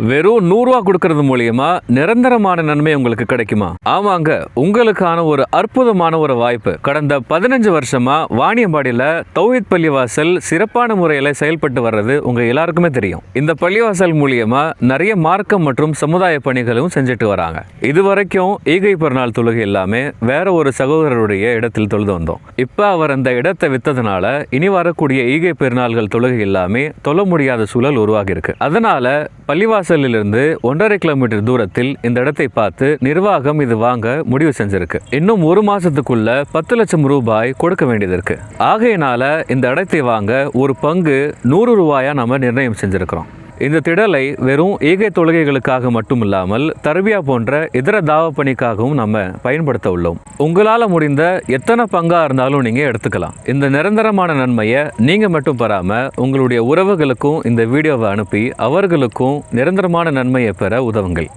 வெறும் 100 ரூபா கொடுக்கறது மூலியமா நிரந்தரமான நன்மை உங்களுக்கு கிடைக்குமா? ஆமாங்க, உங்களுக்கான ஒரு அற்புதமான ஒரு வாய்ப்பு. கடந்த 15 வருஷமா வாணியம்பாடியில தௌஹீத் பள்ளிவாசல் சிறப்பான முறையில் செயல்பட்டு வர்றது உங்க எல்லாருக்குமே தெரியும். இந்த பள்ளிவாசல் மூலியமா நிறைய மார்க்கம் மற்றும் சமுதாய பணிகளும் செஞ்சுட்டு வராங்க. இதுவரைக்கும் ஈகை பெருநாள் தொழுகை எல்லாமே வேற ஒரு சகோதரருடைய இடத்தில் தொழுது வந்தோம். இப்ப அவர் அந்த இடத்தை வித்ததுனால இனி வரக்கூடிய ஈகை பெருநாள்கள் தொழுகை எல்லாமே தொழ முடியாத சூழல் உருவாகி இருக்கு. அதனால பள்ளிவாசலிலிருந்து 1.5 கிலோமீட்டர் தூரத்தில் இந்த இடத்தை பார்த்து நிர்வாகம் இது வாங்க முடிவு செஞ்சிருக்கு. இன்னும் ஒரு மாசத்துக்குள்ள 10 லட்சம் ரூபாய் கொடுக்க வேண்டியது இருக்கு. ஆகையினால இந்த இடத்தை வாங்க ஒரு பங்கு 100 ரூபாயா நம்ம நிர்ணயம் செஞ்சிருக்கிறோம். இந்த திடலை வெறும் ஈகை தொழுகைகளுக்காக மட்டுமில்லாமல் தர்பியா போன்ற இதர தாவ பணிக்காகவும் நம்ம பயன்படுத்த உள்ளோம். உங்களால் முடிந்த எத்தனை பங்கா இருந்தாலும் நீங்க எடுத்துக்கலாம். இந்த நிரந்தரமான நன்மையை நீங்க மட்டும் பெறாம உங்களுடைய உறவுகளுக்கும் இந்த வீடியோவை அனுப்பி அவர்களுக்கும் நிரந்தரமான நன்மையை பெற உதவுங்கள்.